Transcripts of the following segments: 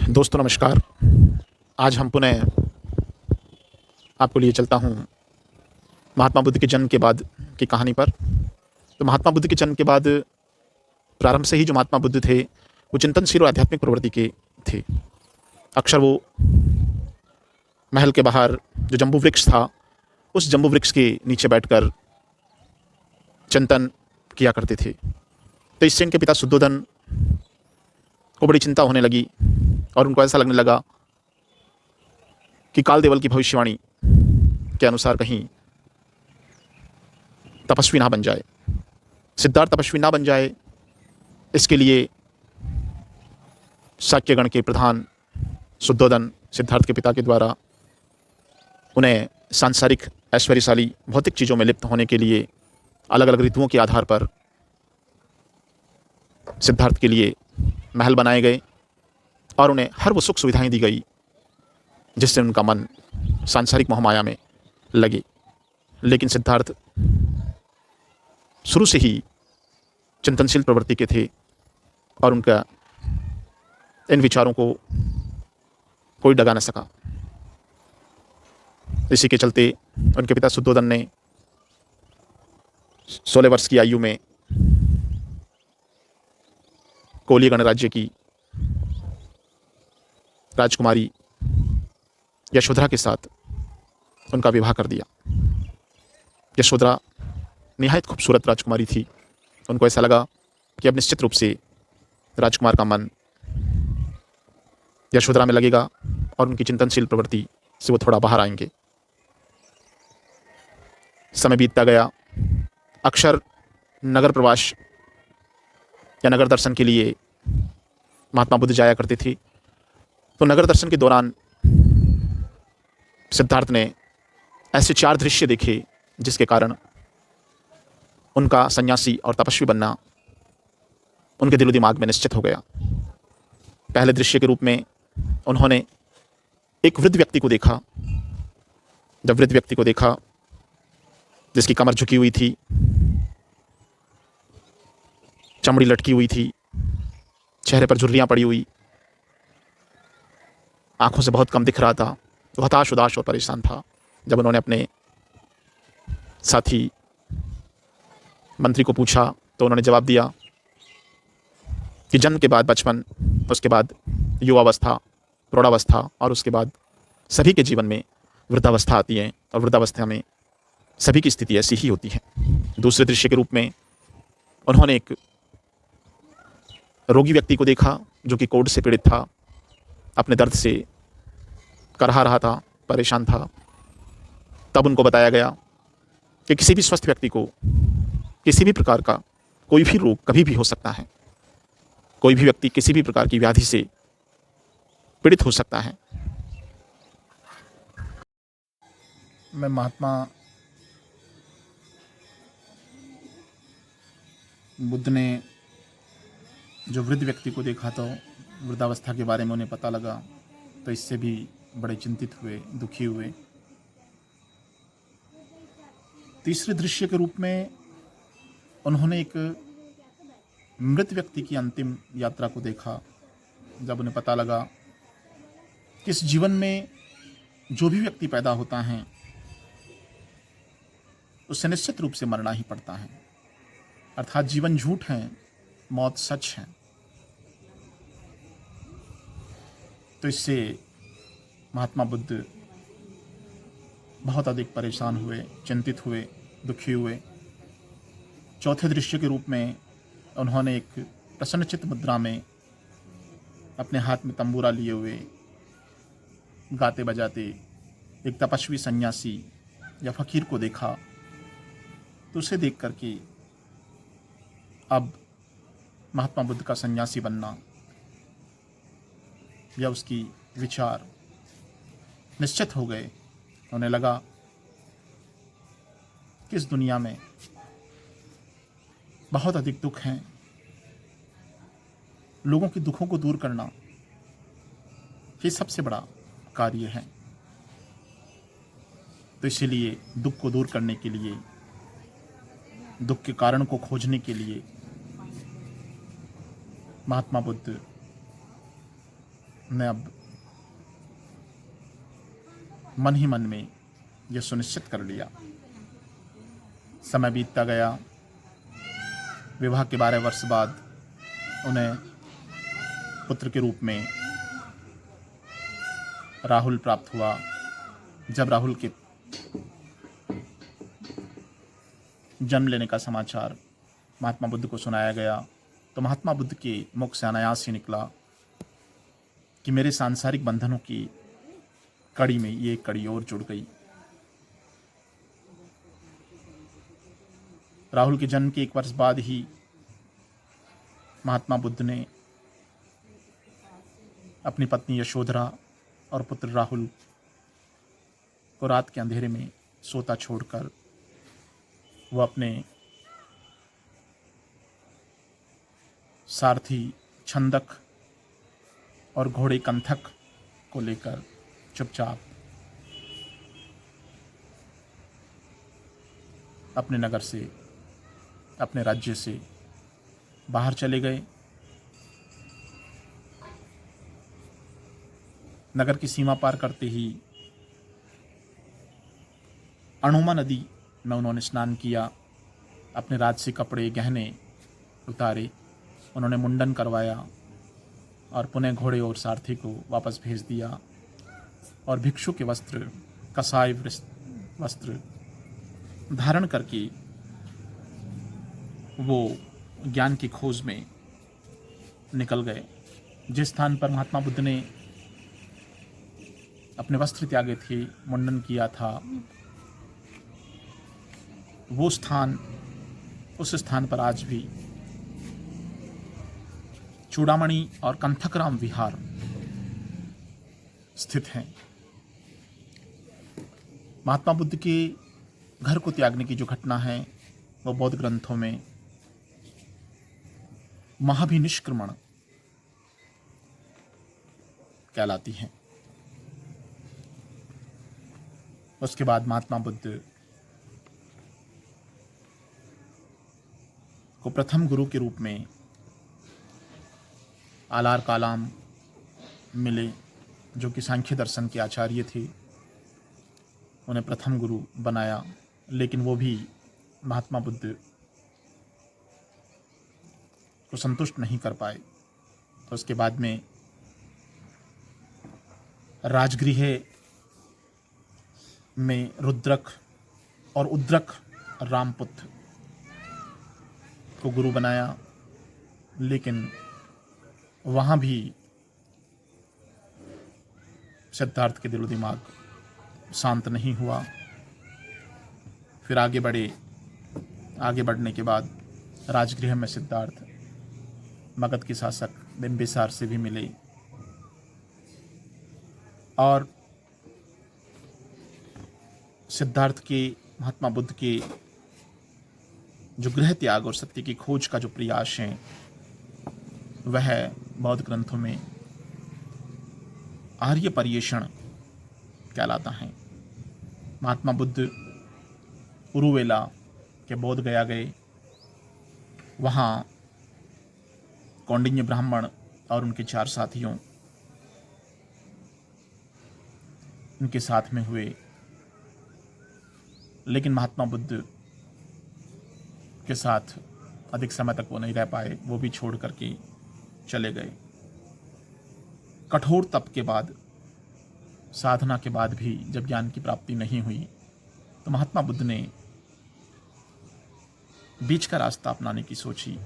दोस्तों नमस्कार। आज हम पुनः आपको लिए चलता हूँ महात्मा बुद्ध के जन्म के बाद की कहानी पर। तो महात्मा बुद्ध के जन्म के बाद प्रारंभ से ही जो महात्मा बुद्ध थे वो चिंतनशील और आध्यात्मिक प्रवृत्ति के थे। अक्सर वो महल के बाहर जो जम्बू वृक्ष था उस जम्बू वृक्ष के नीचे बैठकर चिंतन किया करते थे। तो इससे इनके पिता शुद्धोधन को बड़ी चिंता होने लगी और उनको ऐसा लगने लगा कि कालदेवल की भविष्यवाणी के अनुसार कहीं तपस्वी ना बन जाए, सिद्धार्थ तपस्वी ना बन जाए। इसके लिए शाक्यगण के प्रधान शुद्धोधन सिद्धार्थ के पिता के द्वारा उन्हें सांसारिक ऐश्वर्यशाली भौतिक चीज़ों में लिप्त होने के लिए अलग अलग ऋतुओं के आधार पर सिद्धार्थ के लिए महल बनाए गए और उन्हें हर वो सुख सुविधाएं दी गई जिससे उनका मन सांसारिक मोहमाया में लगे। लेकिन सिद्धार्थ शुरू से ही चिंतनशील प्रवृत्ति के थे और उनका इन विचारों को कोई डगा न सका। इसी के चलते उनके पिता शुद्धोधन ने 16 वर्ष की आयु में कोली गणराज्य की राजकुमारी यशोधरा के साथ उनका विवाह कर दिया। यशोधरा निहायत खूबसूरत राजकुमारी थी। उनको ऐसा लगा कि अब निश्चित रूप से राजकुमार का मन यशोधरा में लगेगा और उनकी चिंतनशील प्रवृत्ति से वो थोड़ा बाहर आएंगे। समय बीतता गया। अक्सर नगर प्रवास या नगर दर्शन के लिए महात्मा बुद्ध जाया करते थे। तो नगर दर्शन के दौरान सिद्धार्थ ने ऐसे 4 दृश्य देखे जिसके कारण उनका सन्यासी और तपस्वी बनना उनके दिलो दिमाग में निश्चित हो गया। पहले दृश्य के रूप में उन्होंने एक वृद्ध व्यक्ति को देखा। जब वृद्ध व्यक्ति को देखा जिसकी कमर झुकी हुई थी, चमड़ी लटकी हुई थी, चेहरे पर झुर्रियाँ पड़ी हुई, आंखों से बहुत कम दिख रहा था, तो हताश उदास और परेशान था। जब उन्होंने अपने साथी मंत्री को पूछा तो उन्होंने जवाब दिया कि जन्म के बाद बचपन, उसके बाद युवावस्था, प्रौढ़ावस्था और उसके बाद सभी के जीवन में वृद्धावस्था आती है और वृद्धावस्था में सभी की स्थिति ऐसी ही होती है। दूसरे दृश्य के रूप में उन्होंने एक रोगी व्यक्ति को देखा जो कि कोढ़ से पीड़ित था, अपने दर्द से करहा रहा था, परेशान था। तब उनको बताया गया कि किसी भी स्वस्थ व्यक्ति को किसी भी प्रकार का कोई भी रोग कभी भी हो सकता है। कोई भी व्यक्ति किसी भी प्रकार की व्याधि से पीड़ित हो सकता है। मैं महात्मा बुद्ध ने जो वृद्ध व्यक्ति को देखा तो वृद्धावस्था के बारे में उन्हें पता लगा, तो इससे भी बड़े चिंतित हुए, दुखी हुए। तीसरे दृश्य के रूप में उन्होंने एक मृत व्यक्ति की अंतिम यात्रा को देखा। जब उन्हें पता लगा कि इस जीवन में जो भी व्यक्ति पैदा होता है उससे निश्चित रूप से मरना ही पड़ता है, अर्थात जीवन झूठ है, मौत सच है। तो इससे महात्मा बुद्ध बहुत अधिक परेशान हुए, चिंतित हुए, दुखी हुए। चौथे दृश्य के रूप में उन्होंने एक प्रसन्नचित्त मुद्रा में अपने हाथ में तंबूरा लिए हुए गाते बजाते एक तपस्वी सन्यासी या फकीर को देखा। तो उसे देख करके अब महात्मा बुद्ध का सन्यासी बनना या उसकी विचार निश्चित हो गए। उन्हें लगा कि इस दुनिया में बहुत अधिक दुख हैं, लोगों के दुखों को दूर करना ये सबसे बड़ा कार्य है। तो इसीलिए दुख को दूर करने के लिए, दुख के कारण को खोजने के लिए महात्मा बुद्ध ने अब मन ही मन में यह सुनिश्चित कर लिया। समय बीतता गया। विवाह के 12 वर्ष बाद उन्हें पुत्र के रूप में राहुल प्राप्त हुआ। जब राहुल के जन्म लेने का समाचार महात्मा बुद्ध को सुनाया गया तो महात्मा बुद्ध के मुख से अनायास ही निकला कि मेरे सांसारिक बंधनों की कड़ी में ये कड़ी और जुड़ गई। राहुल के जन्म के 1 वर्ष बाद ही महात्मा बुद्ध ने अपनी पत्नी यशोधरा और पुत्र राहुल को रात के अंधेरे में सोता छोड़कर वो अपने सारथी छंदक और घोड़े कंथक को लेकर चुपचाप अपने नगर से, अपने राज्य से बाहर चले गए। नगर की सीमा पार करते ही अणुमा नदी में उन्होंने स्नान किया। अपने राजसी कपड़े गहने उतारे, उन्होंने मुंडन करवाया और पुनः घोड़े और सारथी को वापस भेज दिया और भिक्षु के वस्त्र, कसाय वस्त्र धारण करके वो ज्ञान की खोज में निकल गए। जिस स्थान पर महात्मा बुद्ध ने अपने वस्त्र त्यागे थे, मुंडन किया था, वो स्थान, उस स्थान पर आज भी चूड़ामणि और कंथकराम विहार स्थित हैं। महात्मा बुद्ध के घर को त्यागने की जो घटना है वो बौद्ध ग्रंथों में महाभिनिष्क्रमण कहलाती है। उसके बाद महात्मा बुद्ध को प्रथम गुरु के रूप में आलार कालाम मिले, जो कि सांख्य दर्शन के आचार्य थे। उन्हें प्रथम गुरु बनाया, लेकिन वो भी महात्मा बुद्ध को संतुष्ट नहीं कर पाए। तो उसके बाद में राजगृह में रुद्रक और उद्रक रामपुत्र को गुरु बनाया, लेकिन वहाँ भी सिद्धार्थ के दिलो दिमाग शांत नहीं हुआ। फिर आगे बढ़ने के बाद राजगृह में सिद्धार्थ मगध के शासक बिंबिसार से भी मिले और सिद्धार्थ के, महात्मा बुद्ध के जो गृह त्याग और सत्य की खोज का जो प्रयास है वह बौद्ध ग्रंथों में आर्य पर्यवेक्षण कहलाता है। महात्मा बुद्ध उरुवेला के बोध गया गए। वहाँ कौंडिन्य ब्राह्मण और उनके 4 साथियों उनके साथ में हुए, लेकिन महात्मा बुद्ध के साथ अधिक समय तक वो नहीं रह पाए, वो भी छोड़ करके चले गए। कठोर तप के बाद, साधना के बाद भी जब ज्ञान की प्राप्ति नहीं हुई तो महात्मा बुद्ध ने बीच का रास्ता अपनाने की सोची।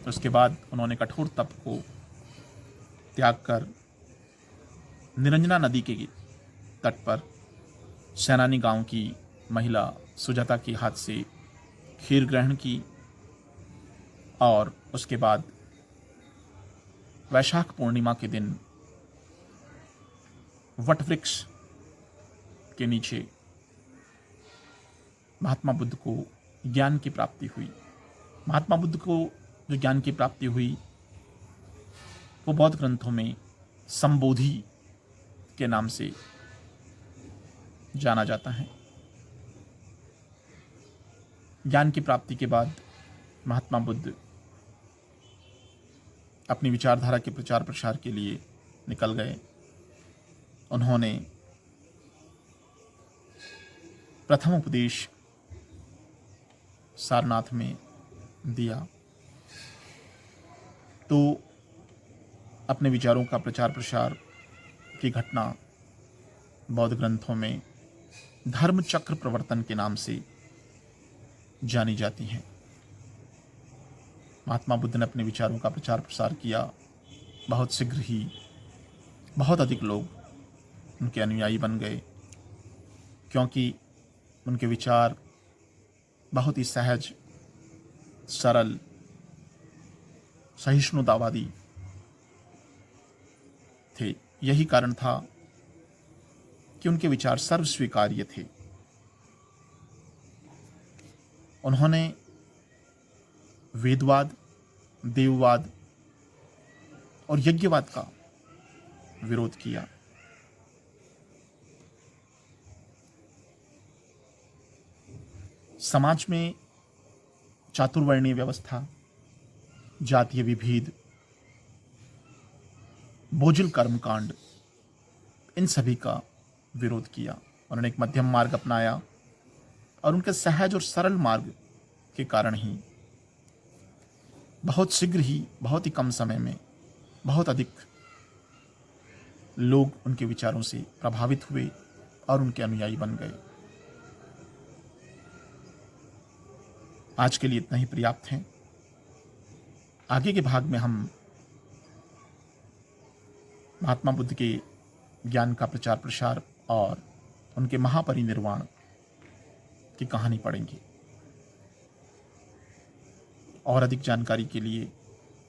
उसके बाद उन्होंने कठोर तप को त्याग कर निरंजना नदी के तट पर सैनानी गांव की महिला सुजाता के हाथ से खीर ग्रहण की और उसके बाद वैशाख पूर्णिमा के दिन वटवृक्ष के नीचे महात्मा बुद्ध को ज्ञान की प्राप्ति हुई। महात्मा बुद्ध को जो ज्ञान की प्राप्ति हुई वो बौद्ध ग्रंथों में संबोधि के नाम से जाना जाता है। ज्ञान की प्राप्ति के बाद महात्मा बुद्ध अपनी विचारधारा के प्रचार प्रसार के लिए निकल गए। उन्होंने प्रथम उपदेश सारनाथ में दिया, तो अपने विचारों का प्रचार प्रसार की घटना बौद्ध ग्रंथों में धर्म चक्र प्रवर्तन के नाम से जानी जाती हैं। महात्मा बुद्ध ने अपने विचारों का प्रचार प्रसार किया। बहुत शीघ्र ही बहुत अधिक लोग उनके अनुयायी बन गए, क्योंकि उनके विचार बहुत ही सहज, सरल, सहिष्णुतावादी थे। यही कारण था कि उनके विचार सर्वस्वीकार्य थे। उन्होंने वेदवाद, देववाद और यज्ञवाद का विरोध किया। समाज में चातुर्वर्णीय व्यवस्था, जातीय विभेद, बोझिल कर्मकांड, इन सभी का विरोध किया। उन्होंने एक मध्यम मार्ग अपनाया और उनके सहज और सरल मार्ग के कारण ही बहुत शीघ्र ही, बहुत ही कम समय में बहुत अधिक लोग उनके विचारों से प्रभावित हुए और उनके अनुयायी बन गए। आज के लिए इतना ही पर्याप्त है। आगे के भाग में हम महात्मा बुद्ध के ज्ञान का प्रचार प्रसार और उनके महापरिनिर्वाण की कहानी पढ़ेंगे। और अधिक जानकारी के लिए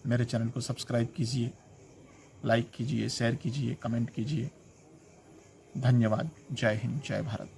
मेरे चैनल को सब्सक्राइब कीजिए, लाइक कीजिए, शेयर कीजिए, कमेंट कीजिए। धन्यवाद। जय हिंद, जय भारत।